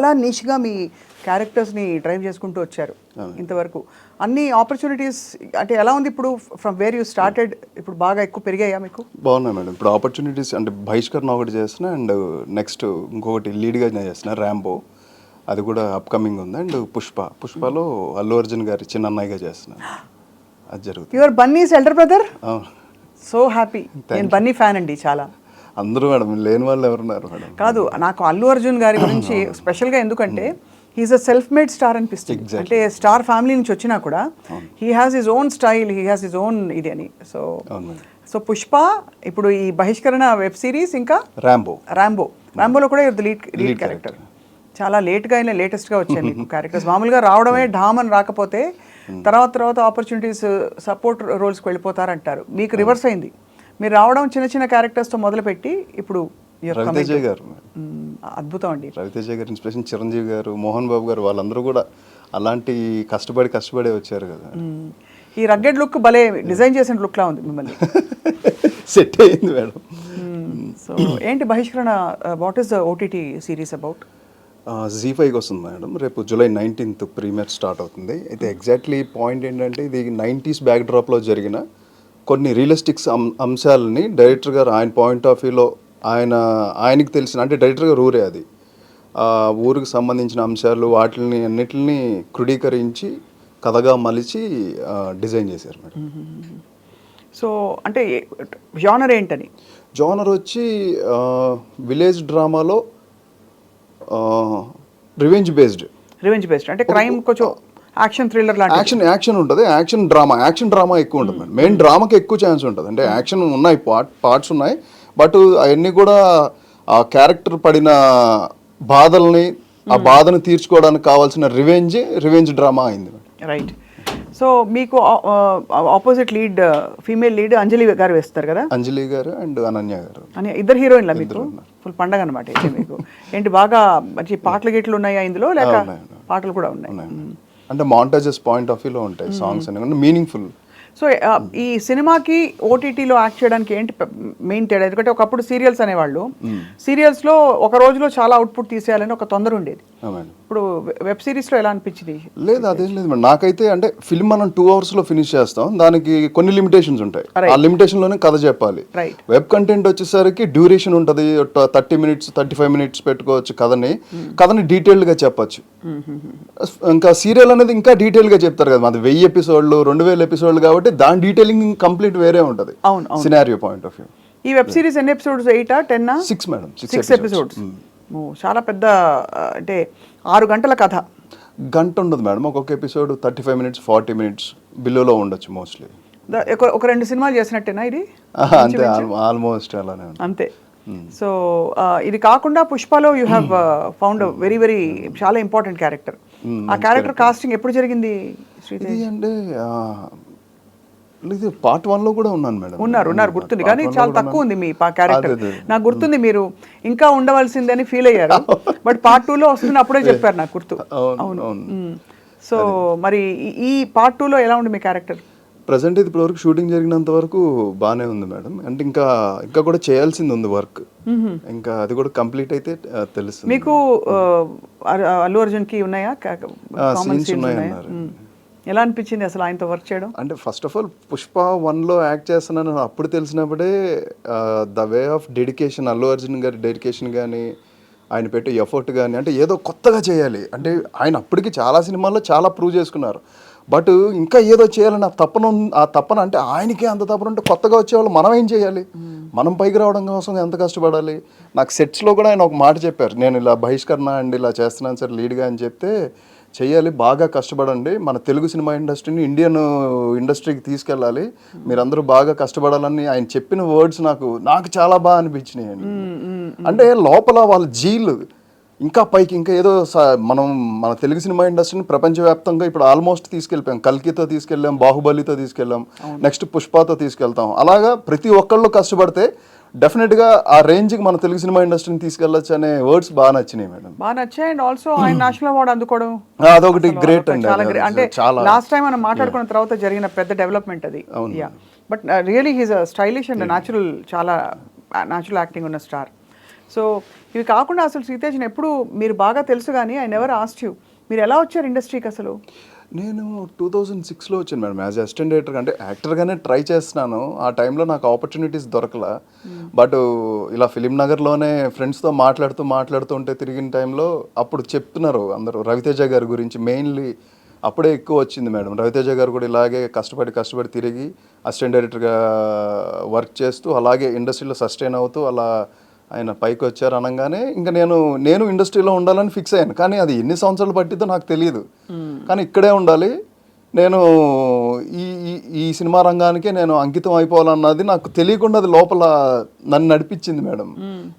చాలా నిష్గా మీ క్యారెక్టర్స్ని డ్రైవ్ చేసుకుంటూ వచ్చారు ఇంతవరకు. అన్ని ఆపర్చునిటీస్ అంటే ఎలా ఉంది ఇప్పుడు, ఫ్రమ్ వేర్ యూ స్టార్టెడ్ ఇప్పుడు బాగా ఎక్కువ పెరిగాయా మీకు? బాగున్నాయి మేడం. ఇప్పుడు ఆపర్చునిటీస్ అంటే బహిష్కరణ ఒకటి చేస్తున్నా, అండ్ నెక్స్ట్ ఇంకొకటి లీడ్గా చేస్తున్నా ర్యాంబో, అది కూడా అప్కమింగ్ ఉంది. అండ్ పుష్పలో అల్లు అర్జున్ గారి చిన్న అన్నయ్యగా చేస్తున్నాను. అది జరుగుతుంది. Your Bunny's elder brother? So happy. నేను బన్నీ ఫ్యాన్ అండి చాలా. అందరూ మేడం, లేని వాళ్ళు ఎవరున్నారు మేడం? కాదు, నాకు అల్లు అర్జున్ గారి గురించి స్పెషల్గా ఎందుకంటే he's a self made star అనిపిస్తుంది. అంటే స్టార్ ఫ్యామిలీ నుంచి వచ్చినా కూడా he has his own style, he has his own ఇది అని. సో పుష్ప, ఇప్పుడు ఈ బహిష్కరణ వెబ్ సిరీస్, ఇంకా ర్యాంబోలో కూడా లీడ్ క్యారెక్టర్. చాలా లేట్గా అయినా లేటెస్ట్గా వచ్చాయి మీకు క్యారెక్టర్స్. మామూలుగా రావడమే ఢామ్ అని రాకపోతే తర్వాత ఆపర్చునిటీస్ సపోర్ట్ రోల్స్కి వెళ్ళిపోతారంటారు. మీకు రివర్స్ అయింది. మీరు రావడం చిన్న చిన్న క్యారెక్టర్స్తో మొదలుపెట్టి ఇప్పుడు రవితేజ గారు, అద్భుతం అండి. రవితేజ గారు ఇన్స్పిరేషన్, చిరంజీవి గారు, మోహన్ బాబు గారు, వాళ్ళందరూ కూడా అలాంటి కష్టపడే వచ్చారు కదా. ఈ రగ్గెడ్ లుక్ భలే డిజైన్ చేసిన లుక్ లా ఉంది మిమ్మల్ని. సెట్ అయింది మేడం. సో ఏంటి బహిష్కరణ, what is the OTT series about? Z5కి వస్తుంది మేడం. రేపు July 19th ప్రీమియర్ స్టార్ట్ అవుతుంది. అయితే ఎగ్జాక్ట్లీ పాయింట్ ఏంటంటే, ఇది 90s బ్యాక్డ్రాప్లో జరిగిన కొన్ని రియలిస్టిక్స్ అంశాలని డైరెక్టర్ గారు ఆయన పాయింట్ ఆఫ్ వ్యూలో ఆయనకి తెలిసిన, అంటే డైరెక్టర్ గారు ఊరే అది, ఊరికి సంబంధించిన అంశాలు వాటిని అన్నిటిని క్రోడీకరించి కథగా మలిచి డిజైన్ చేశారు మేడం. సో అంటే జానర్ ఏంటని? జానర్ వచ్చి విలేజ్ డ్రామాలో రివెంజ్ బేస్డ్ అంటే క్రైమ్, కొంచెం యాక్షన్ థ్రిల్లర్ లాంటి. యాక్షన్ ఉంటుంది, యాక్షన్ డ్రామా ఎక్కువ ఉంటుంది మేడం. మెయిన్ డ్రామాకి ఎక్కువ ఛాన్స్ ఉంటుంది. అంటే యాక్షన్ ఉన్నాయి, పార్ట్స్ ఉన్నాయి, బట్ అవన్నీ కూడా ఆ క్యారెక్టర్ పడిన బాధల్ని, ఆ బాధను తీర్చుకోవడానికి కావాల్సిన రివెంజ్ డ్రామా అయింది. రైట్. సో మీకు ఆపోజిట్ లీడ్, ఫీమేల్ లీడ్ అంజలి గారు వేస్తారు కదా? అంజలి గారు అండ్ అనన్య గారు, ఇద్దరు హీరోయిన్లా మీకు? ఫుల్ పండగ అనమాట అయితే మీకు. ఏంటి బాగా మంచి పాటలు గిట్లు ఉన్నాయా ఇందులో, లేక పాటలు కూడా ఉన్నాయి? అంటే మాంటాజెస్ పాయింట్ ఆఫ్ వ్యూలో ఉంటాయి సాంగ్స్ అని, మీనింగ్ఫుల్. సో ఈ సినిమాకి ఓటీటీలో యాక్ట్ చేయడానికి ఏంటి మెయిన్ తేడా? ఎందుకంటే ఒకప్పుడు సీరియల్స్ అనేవాళ్ళు, సీరియల్స్లో ఒక రోజులో చాలా అవుట్పుట్ తీసేయాలని ఒక తొందర ఉండేది. ఇప్పుడు వెబ్ సిరీస్లో ఎలా అనిపించింది? లేదు, అదేం లేదు మేడం. నాకైతే అంటే ఫిల్మ్ మనం 2 hours ఫినిష్ చేస్తాం, దానికి కొన్ని లిమిటేషన్స్ ఉంటాయి. ఆ లిమిటేషన్లోనే కథ చెప్పాలి. వెబ్ కంటెంట్ వచ్చేసరికి డ్యూరేషన్ ఉంటుంది, 30 minutes 35 minutes పెట్టుకోవచ్చు కథని డీటెయిల్డ్గా చెప్పచ్చు. ఇంకా సీరియల్ అనేది ఇంకా డీటెయిల్గా చెప్తారు కదా, అది 1000 episodes 2000 episodes కాబట్టి దాని డీటెయిలింగ్ కంప్లీట్ వేరే ఉంటుంది సినారియో పాయింట్ ఆఫ్ వ్యూ. ఈ వెబ్ సిరీస్ ఎన్ని ఎపిసోడ్స్? 8 or 10? 6 మేడం. 6 episodes. చాలా పెద్ద, అంటే 6 గంటల కథ. గంట ఉండదు మేడం, ఒక్కొక్క ఎపిసోడ్ 35 minutes 40 minutes బిలోలో ఉండొచ్చు మోస్ట్లీ. ఒక 2 సినిమాలు చేసినట్టేనా ఇది? అంతే, ఆల్మోస్ట్ అలానే అంతే. సో ఇది కాకుండా పుష్పలో you have found very very చాలా ఇంపార్టెంట్ క్యారెక్టర్. ఆ క్యారెక్టర్ కాస్టింగ్ ఎప్పుడు జరిగింది శ్రీతేజ్? అంటే పార్ట్ 1లో కూడా ఉన్నాను మేడం. ఉన్నారు గుర్తుంది, కానీ చాలా తక్కువ ఉంది మీ క్యారెక్టర్. నాకు గుర్తుంది మీరు ఇంకా ఉండవలసిందని ఫీల్ అయ్యారు, బట్ పార్ట్ 2లో వస్తుంది అప్పుడే చెప్పారు, నాకు గుర్తు. అవును. సో మరి ఈ పార్ట్ 2లో ఎలా ఉంది మీ క్యారెక్టర్? ప్రజెంట్ ఇది ఇప్పటివరకు షూటింగ్ జరిగినంత వరకు బాగానే ఉంది మేడం. అంటే ఇంకా కూడా చేయాల్సింది ఉంది వర్క్, ఇంకా అది కూడా కంప్లీట్ అయితే తెలుస్తుంది. మీకు అల్లు అర్జున్కి ఉన్నాయా సీన్స్ ఉన్నాయన్నారు? ఎలా అనిపించింది అసలు ఆయనతో వర్క్ చేయడం? అంటే ఫస్ట్ ఆఫ్ ఆల్ పుష్ప 1లో యాక్ట్ చేస్తున్నాను అప్పుడు తెలిసినప్పుడే the way of dedication, Allu Arjun గారి డెడికేషన్ కానీ, ఆయన పెట్టే ఎఫర్ట్ కానీ, అంటే ఏదో కొత్తగా చేయాలి అంటే, ఆయన అప్పటికి చాలా సినిమాల్లో చాలా ప్రూవ్ చేసుకున్నారు, బట్ ఇంకా ఏదో చేయాలని ఆ తపన అంటే ఆయనకే అంత తపన ఉంటే కొత్తగా వచ్చేవాళ్ళు మనం ఏం చేయాలి, మనం పైకి రావడం కోసం ఎంత కష్టపడాలి. నాకు సెట్స్లో కూడా ఆయన ఒక మాట చెప్పారు, నేను ఇలా బహిష్కరణ అండి ఇలా చేస్తున్నాను సార్ లీడ్గా అని చెప్తే, చెయ్యాలి, బాగా కష్టపడండి, మన తెలుగు సినిమా ఇండస్ట్రీని ఇండియన్ ఇండస్ట్రీకి తీసుకెళ్ళాలి, మీరందరూ బాగా కష్టపడాలని ఆయన చెప్పిన వర్డ్స్ నాకు చాలా బాగా అనిపించినాయి అండి. అంటే లోపల వాళ్ళ జీలు ఇంకా పైకి, ఇంకా ఏదో మన తెలుగు సినిమా ఇండస్ట్రీని ప్రపంచవ్యాప్తంగా ఇప్పుడు ఆల్మోస్ట్ తీసుకెళ్ళిపోయాం. కల్కితో తీసుకెళ్ళాం, బాహుబలితో తీసుకెళ్ళాం, నెక్స్ట్ పుష్పతో తీసుకెళ్తాం. అలాగా ప్రతి ఒక్కళ్ళు కష్టపడితే డెఫినెట్గా ఆ రేంజ్కి మన తెలుగు సినిమా ఇండస్ట్రీని తీసుకెళ్ళచ్చు అనే వర్డ్స్ బాగా నచ్చినాయి మేడం. బాగా నచ్చాయి. అండ్ ఆల్సో ఆయన నేషనల్ అవార్డు అందుకోవడం అదొకటి గ్రేట్ అండి. అంటే లాస్ట్ టైం మనం మాట్లాడుకున్న తర్వాత జరిగిన పెద్ద డెవలప్మెంట్ అది. But really he's a stylish and natural, చాలా న్యాచురల్ యాక్టింగ్ ఉన్న స్టార్. సో ఇవి కాకుండా అసలు శ్రీతేజ్ని ఎప్పుడు మీరు బాగా తెలుసు కానీ ఐ నెవర్ ఆస్క్డ్ యూ మీరు ఎలా వచ్చారు ఇండస్ట్రీకి అసలు? నేను 2006లో వచ్చాను మేడం యాజ్ అసిస్టెంట్ డైరెక్టర్. అంటే యాక్టర్గానే ట్రై చేస్తున్నాను. ఆ టైంలో నాకు ఆపర్చునిటీస్ దొరకలా. బట్ ఇలా ఫిలిం నగర్లోనే ఫ్రెండ్స్తో మాట్లాడుతూ ఉంటే తిరిగిన టైంలో అప్పుడు చెప్తున్నారు అందరూ రవితేజ గారి గురించి. మెయిన్లీ అప్పుడే ఎక్కువ వచ్చింది మేడం. రవితేజ గారు కూడా ఇలాగే కష్టపడి తిరిగి అసిస్టెంట్ డైరెక్టర్గా వర్క్ చేస్తూ అలాగే ఇండస్ట్రీలో సస్టైన్ అవుతూ అలా ఆయన పైకి వచ్చారు అనగానే ఇంకా నేను ఇండస్ట్రీలో ఉండాలని ఫిక్స్ అయ్యాను. కానీ అది ఎన్ని సంవత్సరాలు పట్టిద్దో నాకు తెలియదు. కానీ ఇక్కడే ఉండాలి, నేను ఈ సినిమా రంగానికే నేను అంకితం అయిపోవాలన్నది నాకు తెలియకుండా అది లోపల నన్ను నడిపించింది మేడం.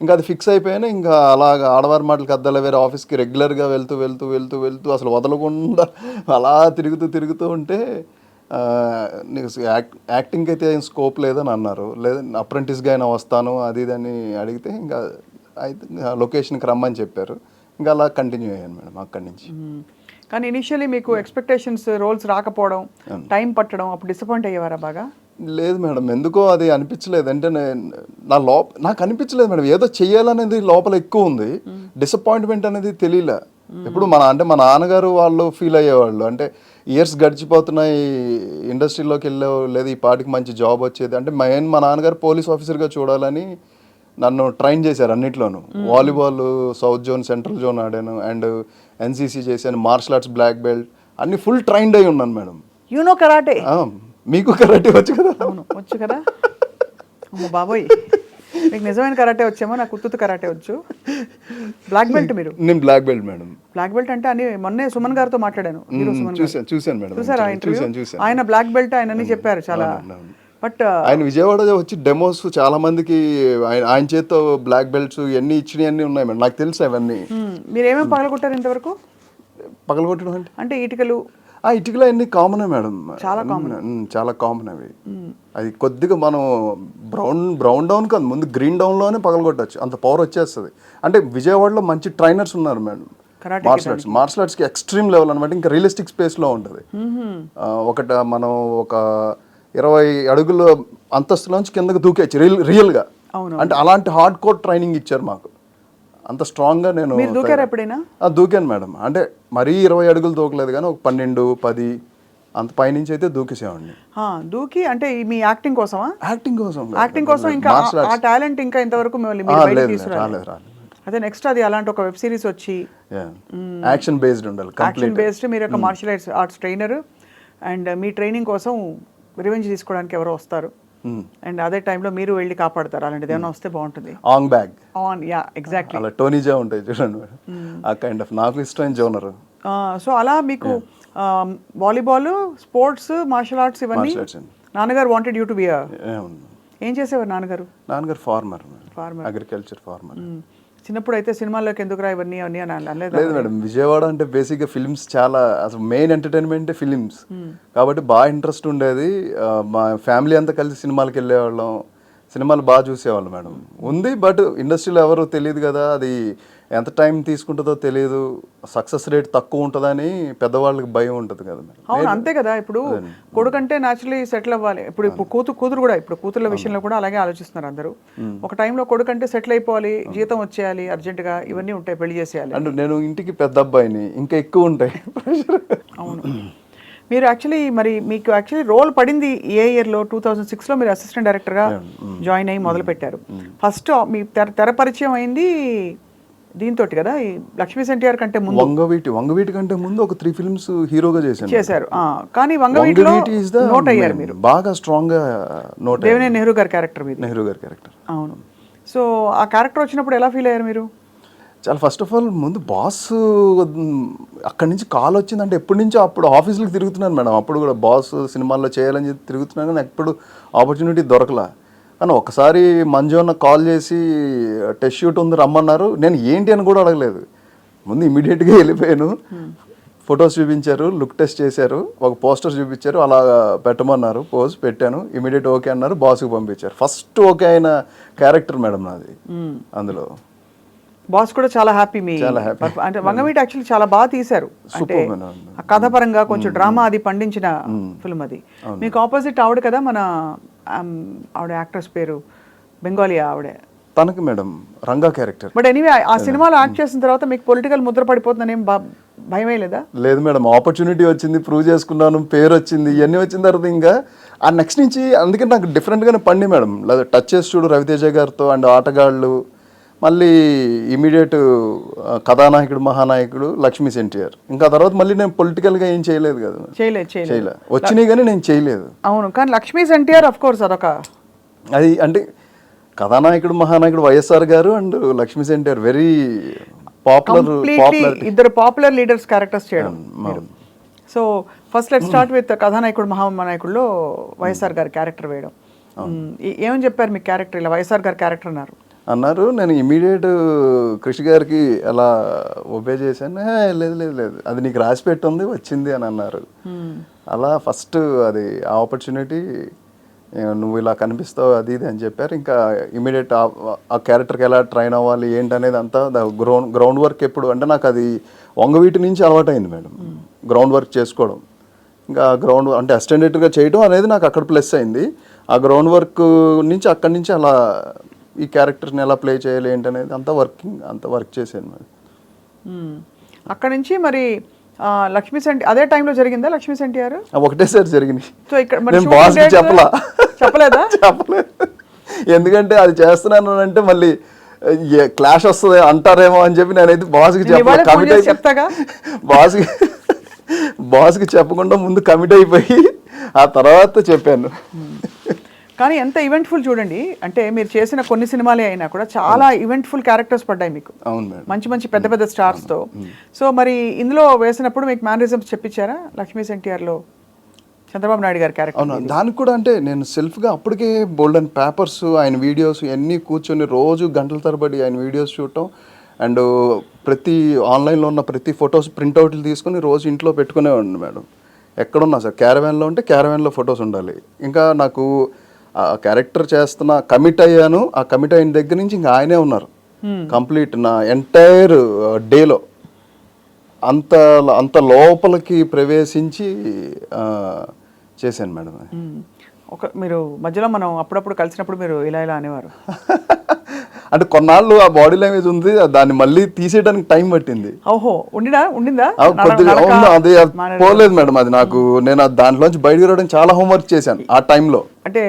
ఇంకా అది ఫిక్స్ అయిపోయాను. ఇంకా అలాగా ఆడవారి మాటలకు అద్దాల వేరే ఆఫీస్కి రెగ్యులర్గా వెళ్తూ అసలు వదలకుండా అలా తిరుగుతూ ఉంటే నీకు యాక్టింగ్కి అయితే ఏం స్కోప్ లేదని అన్నారు. లేదా అప్రెంటిస్గా అయినా వస్తాను అది ఇది అని అడిగితే ఇంకా అయితే లొకేషన్కి రమ్మని చెప్పారు. ఇంకా అలా కంటిన్యూ అయ్యాను మేడం అక్కడి నుంచి. కానీ ఇనిషియల్లీ మీకు ఎక్స్పెక్టేషన్స్ రోల్స్ రాకపోవడం, టైం పట్టడం, అప్పుడు డిసప్పాయింట్ అయ్యేవారా బాగా? లేదు మేడం, ఎందుకో అది అనిపించలేదు. అంటే నాకు అనిపించలేదు మేడం, ఏదో చెయ్యాలనేది లోపల ఎక్కువ ఉంది. డిసప్పాయింట్మెంట్ అనేది తెలియలే. ఇప్పుడు మా నాన్నగారు వాళ్ళు ఫీల్ అయ్యేవాళ్ళు. అంటే ఇయర్స్ గడిచిపోతున్నాయి, ఇండస్ట్రీలోకి వెళ్ళావు, లేదా ఈ పాటికి మంచి జాబ్ వచ్చేది. అంటే మా నాన్నగారు పోలీస్ ఆఫీసర్గా చూడాలని నన్ను ట్రైన్ చేశారు అన్నిట్లోనూ. Volleyball south zone, central zone ఆడాను, అండ్ ఎన్సీసీ చేశాను, మార్షల్ ఆర్ట్స్ బ్లాక్ బెల్ట్, అన్ని ఫుల్ ట్రైన్డ్ అయి ఉన్నాను మేడం. You know karate? మీకు కరాటే వచ్చు కదా? అవును వచ్చు కదా. అమ్మ బాబోయ్, మీకు నిజమైన కరాటే వచ్చేమో, నాకు ఉత్తుతు కరాటే వచ్చు. బ్లాక్ బెల్ట్ మీరు? నేను black belt madam. Black belt అంటే అని మొన్నే సుమన్ గారితో మాట్లాడాను. చూసాను మేడం. చూసారా ఇంటర్వ్యూ? ఆయన బ్లాక్ బెల్ట్ ఆయన అని చెప్పారు చాలా. బట్ ఆయన విజయవాడ వచ్చి డెమోస్ చాలా మందికి ఆయన చేతితో బ్లాక్ బెల్ట్స్ ఎన్ని ఇచ్చినవి అన్నీ ఉన్నాయి మేడం, నాకు తెలుసు అవన్నీ. మీరు ఏమేమి పగలగొట్టారు ఇంతవరకు? పగలగొట్టడం అంటే ఇటుకలు? ఇటుకలు అన్ని కామనే మేడం, చాలా కామన్ అవి. అది కొద్దిగా మనం బ్రౌన్ డౌన్ కాదు, ముందు గ్రీన్ డౌన్లోనే పగలగొట్టచ్చు, అంత పవర్ వచ్చేస్తుంది. అంటే విజయవాడలో మంచి ట్రైనర్స్ ఉన్నారు మేడం మార్షల్ ఆర్ట్స్కి ఎక్స్ట్రీమ్ లెవెల్ అనమాట. ఇంకా రియలిస్టిక్ స్పేస్లో ఉంటుంది. మనం ఒక 20 అడుగుల అంతస్తులోంచి కిందకి దూకేచ్చు రియల్గా. అంటే అలాంటి హార్డ్ కోర్ ట్రైనింగ్ ఇచ్చారు మాకు. అంత స్ట్రాంగ్గా నేను దూకాను మేడం. అంటే మరీ 20 అడుగులు దూకలేదు కానీ ఒక 12, 10 అంత పైనుంచి అయితే దూకేసేవాడిని. దూకి అంటే మీ యాక్టింగ్ కోసమా? యాక్టింగ్ కోసం. ఇంకా ఆ టాలెంట్ ఇంకా ఇంతవరకు రాలేదు. అదే నెక్స్ట్ అది అలాంటి ఒక వెబ్ సిరీస్ వచ్చి యాక్షన్ బేస్డ్ ఉండాలి. Action based. మీరు ఒక మార్షల్ ఆర్ట్స్ ట్రైనర్, అండ్ మీ ట్రైనింగ్ కోసం రివెంజ్ తీసుకోవడానికి ఎవరో వస్తారు, అండ్ అదే టైంలో మీరు వెళ్ళి కాపాడతారు. అలాంటిది ఏమైనా వస్తే బాగుంటుంది. On bag yeah exactly. అలా టోనీజా ఉంటాయి చూడండి మేడం, ఆ కైండ్ ఆఫ్ నాకు ఇష్టమైన జోనర్. సో అలా మీకు వాలీబాల్, స్పోర్ట్స్, మార్షల్ ఆర్ట్స్ ఇవన్నీ నాన్నగారు వాంటెడ్ యూ టు బి. ఏం చేసేవారు నాన్నగారు? Farmer, agriculture farmer. చిన్నప్పుడు అయితే సినిమాల్లోకి ఎందుకురా ఇవన్నీ అని అనలేదు? లేదు మేడం, విజయవాడ అంటే బేసిక్గా ఫిల్మ్స్ చాలా, అసలు మెయిన్ ఎంటర్టైన్మెంటే ఫిలిమ్స్ కాబట్టి బాగా ఇంట్రెస్ట్ ఉండేది. మా ఫ్యామిలీ అంతా కలిసి సినిమాలకు వెళ్ళేవాళ్ళం, సినిమాలు బాగా చూసేవాళ్ళం మేడం. ఉంది బట్ ఇండస్ట్రీలో ఎవరు తెలియదు కదా, అది ఎంత టైం తీసుకుంటుందో తెలియదు, సక్సెస్ రేట్ తక్కువ ఉంటుందని పెద్దవాళ్ళకి భయం ఉంటుంది కదా మేడం. అవును అంతే కదా. ఇప్పుడు కొడుకంటే న్యాచురలీ సెటిల్ అవ్వాలి. ఇప్పుడు కూతురు కూడా, ఇప్పుడు కూతుర్ల విషయంలో కూడా అలాగే ఆలోచిస్తున్నారు అందరూ. ఒక టైంలో కొడుకంటే సెటిల్ అయిపోవాలి, జీతం వచ్చేయాలి అర్జెంటుగా, ఇవన్నీ ఉంటాయి, పెళ్లి చేసేయాలి. అంటే నేను ఇంటికి పెద్ద అబ్బాయిని, ఇంకా ఎక్కువ ఉంటాయి. అవును. మీరు యాక్చువల్లీ మరి మీకు యాక్చువల్లీ రోల్ పడింది ఏ ఇయర్లో? 2006లో మీరు అసిస్టెంట్ డైరెక్టర్గా జాయిన్ అయ్యి మొదలు పెట్టారు. ఫస్ట్ మీ తెర పరిచయం అయింది దీంతో కదా, ఈ లక్ష్మీ ఎన్టీఆర్ కంటే ముందు. వంగవీటి కంటే ముందు ఒక 3 ఫిల్మ్స్ హీరోగా చేశారు. కానీ వంగవీటిలో నోట్ అయ్యారు మీరు, బాగా స్ట్రాంగ్ గా నోట్. దేవినేని నెహ్రూ గారి క్యారెక్టర్ మీద. నెహ్రూ గారి క్యారెక్టర్. అవును. సో ఆ క్యారెక్టర్ వచ్చినప్పుడు ఎలా ఫీల్ అయ్యారు మీరు? చాలా ఫస్ట్ ఆఫ్ ఆల్ ముందు బాస్ అక్కడి నుంచి కాల్ వచ్చిందంటే ఎప్పటి నుంచో అప్పుడు ఆఫీసులకు తిరుగుతున్నాను మేడం. అప్పుడు కూడా బాస్ సినిమాల్లో చేయాలని చెప్పి తిరుగుతున్నాను కానీ ఎప్పుడు ఆపర్చునిటీ దొరకలా. కానీ ఒకసారి మంజు అన్న కాల్ చేసి టెస్ట్ షూట్ ఉంది రమ్మన్నారు. నేను ఏంటి అని కూడా అడగలేదు, ముందు ఇమీడియట్గా వెళ్ళిపోయాను. ఫొటోస్ చూపించారు, లుక్ టెస్ట్ చేశారు, ఒక పోస్టర్ చూపించారు, అలా పెట్టమన్నారు, పోజ్ పెట్టాను, ఇమీడియట్ ఓకే అన్నారు, బాస్కి పంపించారు. ఫస్ట్ ఓకే అయిన క్యారెక్టర్ మేడం నాది. అందులో బాస్ కూడా చాలా హ్యాపీ. అంటే వంగవీటి యాక్చువల్లీ చాలా బాగా తీశారు. అంటే కథపరంగా కొంచెం డ్రామా అది పండించిన ఫిల్మ్ అది. మీకు ఆపోజిట్ ఆవిడ కదా, మన ఆవిడ యాక్ట్రెస్ పేరు బెంగాలీ ఆవిడే, తనకి madam Ranga character. But anyway ఆ సినిమాలో యాక్ట్ చేసిన తర్వాత మీకు పొలిటికల్ ముద్ర పడిపోతుందని ఏం భయమే లేదా? లేదు మేడం, ఆపర్చునిటీ వచ్చింది, ప్రూవ్ చేసుకున్నాను, పేరు వచ్చింది, ఇవన్నీ వచ్చిన తర్వాత ఇంకా ఆ నెక్స్ట్ నుంచి అందుకే నాకు డిఫరెంట్గానే పండి మేడం. లేదా టచ్ చేసి చూడు రవితేజ గారితో అండ్ ఆటగాళ్ళు, మళ్ళీ ఇమీడియట్ కథానాయకుడు మహానాయకుడు లక్ష్మీస్ ఎన్టీఆర్. ఇంకా తర్వాత మళ్ళీ నేను పొలిటికల్గా ఏం చేయలేదు కదా. చేయలేదు వచ్చినాయి కానీ నేను చేయలేదు. అవును, కానీ లక్ష్మీస్ ఎన్టీఆర్ ఆఫ్ కోర్స్ అదొక అది అంటే కథానాయకుడు మహానాయకుడు వైఎస్ఆర్ గారు and Lakshmi's NTR very popular, ఇద్దరు పాపులర్ లీడర్స్ క్యారెక్టర్స్ చేయడం. So first let start with కథానాయకుడు మహానాయకుడులో వైఎస్ఆర్ గారి క్యారెక్టర్ వేయడం. ఏమని చెప్పారు మీ క్యారెక్టర్? ఇలా వైఎస్ఆర్ గారి క్యారెక్టర్ అన్నారు. నేను ఇమీడియట్ కృషి గారికి అలా ఒబే చేశాను. లేదు లేదు లేదు, అది నీకు రాసి పెట్టుంది వచ్చింది అని అన్నారు. అలా ఫస్ట్ అది ఆపర్చునిటీ, నువ్వు ఇలా కనిపిస్తావు అది ఇది అని చెప్పారు. ఇంకా ఇమీడియట్ ఆ క్యారెక్టర్కి ఎలా ట్రైన్ అవ్వాలి ఏంటనేది అంతా గ్రౌండ్ వర్క్. ఎప్పుడు అంటే నాకు అది వంగవీటి నుంచి అలవాటైంది మేడం, గ్రౌండ్ వర్క్ చేసుకోవడం. ఇంకా గ్రౌండ్ అంటే అసిస్టెంట్గా చేయడం అనేది నాకు అక్కడ ప్లస్ అయింది. ఆ గ్రౌండ్ వర్క్ నుంచి అక్కడి నుంచి అలా ఈ క్యారెక్టర్ని ఎలా ప్లే చేయాలి ఏంటనేది అంతా వర్క్ చేశాను మేడం. అక్కడ నుంచి మరి లక్ష్మీస్ ఎన్టీఆర్ అదే టైంలో జరిగిందా? లక్ష్మీస్ ఎన్టీఆర్ ఒకటేసారి జరిగింది. సో ఇక్కడ నేను బాస్కి చెప్పలేదా? చెప్పలేదు, ఎందుకంటే అది చేస్తున్నాను అంటే మళ్ళీ క్లాష్ వస్తుంది అంటారేమో అని చెప్పి నేనైతే బాస్కి చెప్పలేదు. బాస్కి చెప్పకుండా ముందు కమిట్ అయిపోయి ఆ తర్వాత చెప్పాను. కానీ ఎంత ఈవెంట్ఫుల్ చూడండి, అంటే మీరు చేసిన కొన్ని సినిమాలే అయినా కూడా చాలా ఈవెంట్ఫుల్ క్యారెక్టర్స్ పడ్డాయి మీకు. అవును మేడం, మంచి మంచి పెద్ద పెద్ద స్టార్స్తో. సో మరి ఇందులో వేసినప్పుడు మీకు మేనరిజమ్స్ చెప్పించారా? లక్ష్మీస్ ఎన్టీఆర్లో చంద్రబాబు నాయుడు గారి క్యారెక్టర్. అవును, దానికి కూడా అంటే నేను సెల్ఫ్గా అప్పటికే బోల్డ్ అండ్ పేపర్స్, ఆయన వీడియోస్ అన్నీ కూర్చొని రోజు గంటల తరబడి ఆయన వీడియోస్ చూడటం అండ్ ప్రతి ఆన్లైన్లో ఉన్న ప్రతి ఫొటోస్ ప్రింట్అవుట్లు తీసుకొని రోజు ఇంట్లో పెట్టుకునేవాడిని మేడం. ఎక్కడున్నా సార్, క్యారవాన్లో ఉంటే క్యారవాన్లో ఫొటోస్ ఉండాలి. ఇంకా నాకు ఆ క్యారెక్టర్ చేస్తున్న కమిట్ అయ్యాను. ఆ కమిట్ అయిన దగ్గర నుంచి ఇంకా ఆయనే ఉన్నారు కంప్లీట్ నా ఎంటైర్ డేలో. అంత లోపలికి ప్రవేశించి చేశాను మేడం. మీరు మధ్యలో మనం అప్పుడప్పుడు కలిసినప్పుడు మీరు ఇలా అనేవారు అంటే కొన్నాళ్ళు ఆ బాడీ లాంగ్వేజ్ ఉంది, దాన్ని మళ్ళీ తీసేయడానికి టైం పట్టింది. ఓహో, ఉండిందా కొద్దిగా? అది పోలేదు మేడం, అది నాకు నేను దాంట్లోంచి బయటకు రావడానికి చాలా హోంవర్క్ చేశాను ఆ టైంలో. అంటే